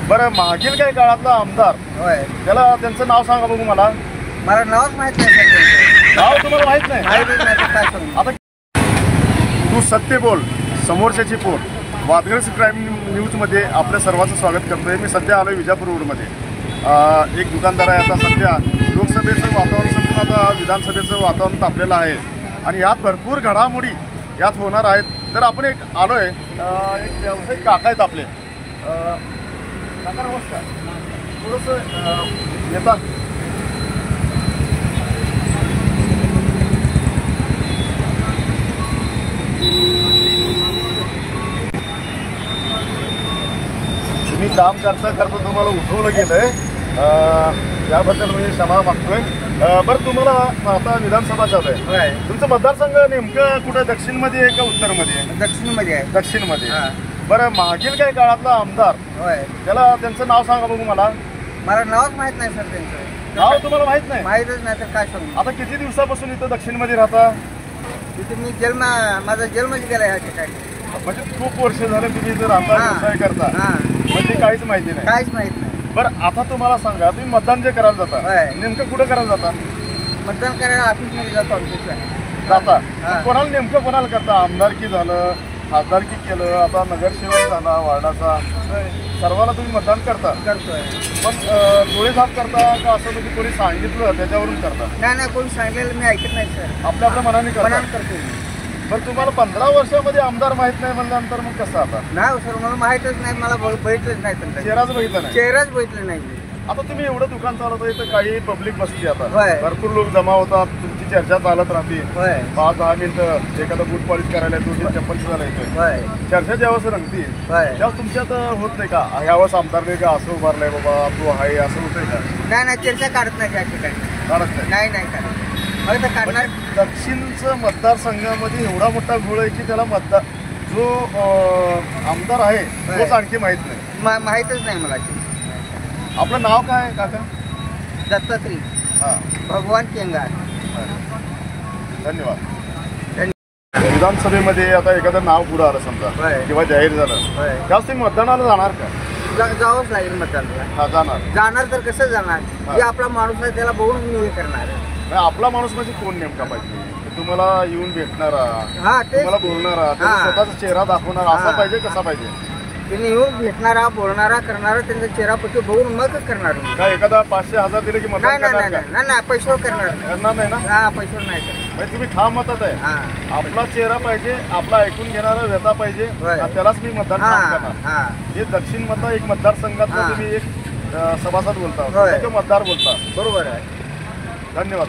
बरं, मागील काही काळातला आमदार होय, त्याला त्यांचं नाव सांगा बघू मला. मला नावच माहित नाही सर त्यांचं. नाव तुम्हाला माहित नाही? माहितच नाही तर काय सांगू. आता तू सत्य बोल, समोरच्याची पोल. वादग्रस्त क्राईम न्यूजमध्ये आपल्या सर्वांचं स्वागत करतोय. मी सध्या आलोय विजापूर रोडमध्ये. एक दुकानदार आहे. आता सध्या लोकसभेचं वातावरण संपून आता विधानसभेचं वातावरण तापलेलं आहे आणि यात भरपूर घडामोडी यात होणार आहेत. तर आपण एक आलोय, एक व्यावसायिक काका आहेत आपले. काका नमस्कार. थोडंसं येतात. तुम्ही काम करता करता तुम्हाला उठवलं गेलंय, याबद्दल मी क्षमा मागतोय. बरं, तुम्हाला आता विधानसभा चालू आहे. तुमचं मतदारसंघ नेमकं कुठं, दक्षिणमध्ये आहे का उत्तरमध्ये? दक्षिणमध्ये आहे. दक्षिणमध्ये. बरं, मागील काही काळातला आमदार होय, त्याला त्यांचं नाव सांगा बघू मला. मला नावच माहित नाही सर त्यांचं. नाव तुम्हाला माहित नाही? माहितच नाही तर काय सांगू. आता किती दिवसापासून इथं दक्षिणमध्ये राहता? तिथे मी माझा जन्मच गेला ह्या ठिकाणी. म्हणजे खूप वर्ष झाले तुम्ही इथं राहता, व्यवसाय करता, म्हणजे काहीच माहिती नाही? काहीच माहित नाही. बरं, आता तुम्हाला सांगा, तुम्ही मतदान जे करायला जाता नेमकं कुठं करायला जाता? मतदान करायला ऑफिसमध्ये जातो. ऑफिसला जाता. कोणाला नेमकं कोणाला करता? आमदारकी झालं, खासदारकी केलं, आता नगरसेवक झाला वार्डाचा, सर्वांना तुम्ही मतदान करता? करतोय. पण डोळे झाप करता का असं म्हणजे कोणी सांगितलं त्याच्यावरून करता? नाही, कोणी सांगितलेलं मी ऐकत नाही सर. आपल्या मनाने करता? करतो. बरं, तुम्हाला 15 वर्षामध्ये आमदार माहित नाही म्हणल्यानंतर मग कसं आता? नाही सर, मला माहितच नाही. मला बघितलंच नाही त्यांचा चेहराच बघितला नाही. चेहराच बघितलं नाही. आता तुम्ही एवढं दुकान चालवता, इथं काही पब्लिक बसते, आता होय, भरपूर लोक जमा होतात, तुमची चर्चा चालत राहते. होय, 5-10 मिनिटं एखादा बूट पॉलिश करायला येतो, चप्पल सुद्धा येतोय, होय, चर्चा ज्यावेळेस रंगती त्यावेळेस तुमच्यात होत नाही का यावेळेस आमदार नाही का असं उभारलंय बाबा तू आहे, असं होतंय का? नाही, चर्चा काढत नाही त्या ठिकाणी. काढत नाही? नाही काढत. मला तर काढणार. दक्षिणचं मतदारसंघामध्ये एवढा मोठा घोळ आहे की त्याला जो आमदार आहे तोच आणखी माहित नाही. माहितच नाही मला. आपलं नाव काय आहे काका? दत्तात्रय भगवान केंगार. धन्यवाद. विधानसभेमध्ये आता एखादं नाव पुढं आलं समजा किंवा जाहीर झालं, त्यावेळेस तुम्ही मतदानाला जाणार का? जावंच लागेल मतदानाला. जाणार तर कसं जाणार? जे आपला माणूस आहे त्याला बघून मी हे करणार. आपला माणूस म्हणजे कोण नेमका पाहिजे? तुम्हाला येऊन भेटणारा, तुम्हाला बोलणारा, स्वतःचा चेहरा दाखवणारा असा पाहिजे, कसा पाहिजे? त्यांनी येऊन भेटणारा, बोलणारा, करणारा, त्यांचा चेहरा पट्टी बघून मग करणार. काय एखादा 500-1000 दिले की मतदान करणार का? नाही, पैशावर करणार नाही ना. पैशावर नाही करणार. तुम्ही ठाम मतात आहे. आपला चेहरा पाहिजे, आपला ऐकून घेणारा व्यथा पाहिजे, त्यालाच मी मतदान करणार. हे दक्षिण मत एक मतदारसंघात तुम्ही एक सभासद बोलता, मतदार बोलता. बरोबर आहे. धन्यवाद.